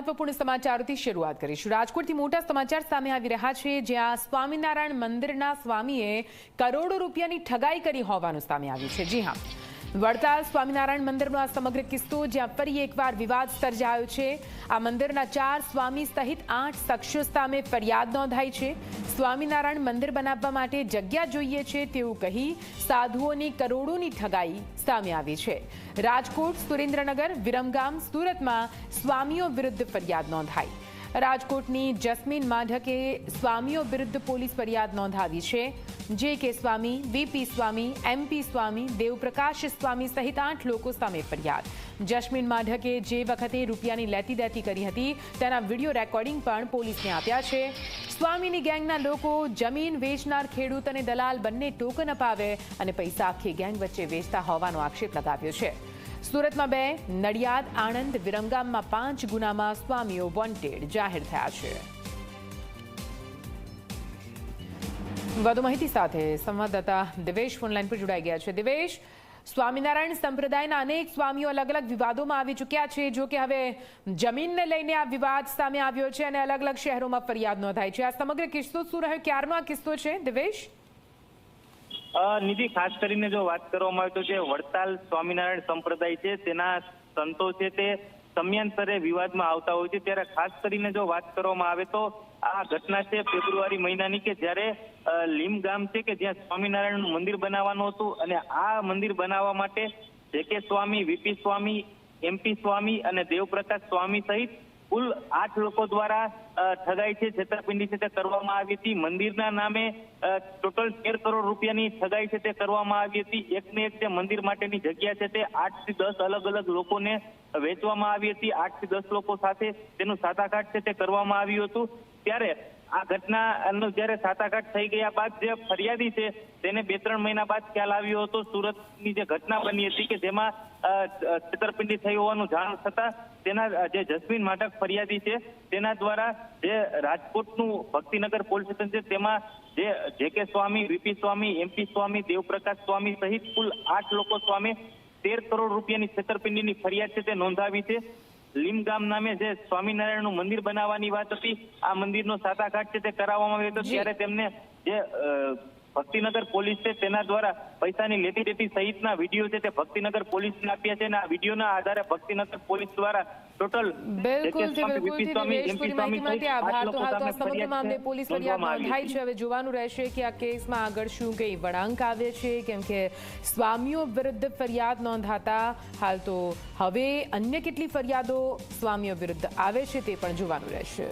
મહત્વપૂર્ણ સમાચારોથી શરૂઆત કરીશું। રાજકોટથી મોટા સમાચાર સામે આવી રહ્યા છે, જ્યાં સ્વામિનારાયણ મંદિરના સ્વામીએ કરોડો રૂપિયાની ઠગાઈ કરી હોવાનું સામે આવ્યું છે। જી હા, વડતાલ સ્વામિનારાયણ મંદિરનો આ સમગ્ર કિસ્સો, જ્યાં ફરી એકવાર વિવાદ સર્જાયો છે। આ મંદિરના 4 સ્વામી સહિત 8 શખ્સો સામે ફરિયાદ નોંધાઈ છે। સ્વામિનારાયણ મંદિર બનાવવા માટે જગ્યા જોઈએ છે તેવું કહી સાધુઓની કરોડોની ઠગાઈ સામે આવી છે। રાજકોટ, સુરેન્દ્રનગર, વિરમગામ, સુરતમાં સ્વામીઓ વિરુદ્ધ ફરિયાદ નોંધાઈ। રાજકોટની જસ્મીન માઢકે સ્વામીઓ વિરુદ્ધ પોલીસ ફરિયાદ નોંધાવી છે। જે.કે. સ્વામી, વી.પી. સ્વામી, એમ.પી. સ્વામી, દેવપ્રકાશ સ્વામી સહિત 8 લોકો સામે ફરિયાદ। જસ્મીન માઢકે જે વખતે રૂપિયાની લેતી દેતી કરી હતી તેના વિડીયો રેકોર્ડિંગ પણ પોલીસને આપ્યા છે। સ્વામીની ગેંગના લોકો જમીન વેચનાર ખેડૂત અને દલાલ બંને ટોકન અપાવે અને પૈસા આખી ગેંગ વચ્ચે વેચતા હોવાનો આક્ષેપ લગાવ્યો છે। સુરતમાં 2, નડિયાદ, આણંદ, વિરમગામમાં 5 ગુનામાં સ્વામીઓ વોન્ટેડ જાહેર થયા છે। વધુ માહિતી સાથે સંવાદદાતા દિવેશ ફોનલાઈન પર જોડાઈ ગયા છે। દિવેશ, સ્વામિનારાયણ સંપ્રદાયના અનેક સ્વામીઓ અલગ અલગ વિવાદોમાં આવી ચૂક્યા છે। જો કે હવે જમીનને લઈને આ વિવાદ સામે આવ્યો છે અને અલગ અલગ શહેરોમાં ફરિયાદ નોંધાઈ છે। આ સમગ્ર કિસ્સો શું રહ્યો, ક્યારનો આ કિસ્સો છે દિવેશ? નિધિ, ખાસ કરીને જો વાત કરવામાં આવે તો જે વડતાલ સ્વામિનારાયણ સંપ્રદાય છે તેના સંતો છે તે સમયાંતરે વિવાદમાં આવતા હોય છે। ત્યારે ખાસ કરીને જો વાત કરવામાં આવે તો આ ઘટના છે ફેબ્રુઆરી મહિનાની, કે જ્યારે લીમ ગામ છે કે જ્યાં સ્વામિનારાયણનું મંદિર બનાવવાનું હતું અને આ મંદિર બનાવવા માટે જે.કે. સ્વામી, વી.પી. સ્વામી, એમ.પી. સ્વામી અને દેવપ્રકાશ સ્વામી સહિત કુલ 8 લોકો દ્વારા ઠગાઈ છે, છેતરપિંડી છે તે કરવામાં આવી હતી। મંદિરના નામે ટોટલ 13 કરોડ રૂપિયાની ઠગાઈ છે તે કરવામાં આવી હતી। એકને એક જે મંદિર માટેની જગ્યા છે તે 8 થી 10 અલગ અલગ લોકોને વેચવામાં આવી હતી। 8 થી 10 લોકો સાથે તેનું સાતાઘાટ છે તે કરવામાં આવ્યું હતું। ત્યારે આ ઘટનાનો જ્યારે સાતાઘાટ થઈ ગયા બાદ જે ફરિયાદી છે તેને 2-3 મહિના બાદ ખ્યાલ આવ્યો હતો સુરતની જે ઘટના બની હતી કે જેમાં છેતરપિંડી થઈ હોવાનું જાણ થતા તેના જે જસ્મીન માઢક ફરિયાદી છે તેના દ્વારા જે રાજકોટનું ભક્તિનગર પોલીસ સ્ટેશન છે તેમાં જે.કે. સ્વામી, વી.પી. સ્વામી, એમ.પી. સ્વામી, દેવપ્રકાશ સ્વામી સહિત કુલ 8 લોકો સામે 13 કરોડ રૂપિયાની છેતરપિંડીની ફરિયાદ છે તે નોંધાવી છે। લીમ ગામ નામે જે સ્વામિનારાયણનું મંદિર બનાવવાની વાત હતી, આ મંદિરનો સાતાઘાટ છે તે કરાવવામાં આવ્યો હતો। ત્યારે તેમને જે ભક્તિનગર પોલીસ છે તેના દ્વારા પૈસાની લેતી દેતી સહિતના વિડીયો છે તે ભક્તિનગર પોલીસને આપ્યા છે અને આ વિડીયોના આધારે ભક્તિનગર પોલીસ દ્વારા ટોટલ પોલીસ ફરિયાદ નોંધાઈ છે। હવે જોવાનું રહેશે કે આ કેસમાં આગળ શું કઈ વળાંક આવે છે, કેમ કે સ્વામીઓ વિરુદ્ધ ફરિયાદ નોંધાતા હાલ તો હવે અન્ય કેટલી ફરિયાદો સ્વામીઓ વિરુદ્ધ આવે છે તે પણ જોવાનું રહેશે।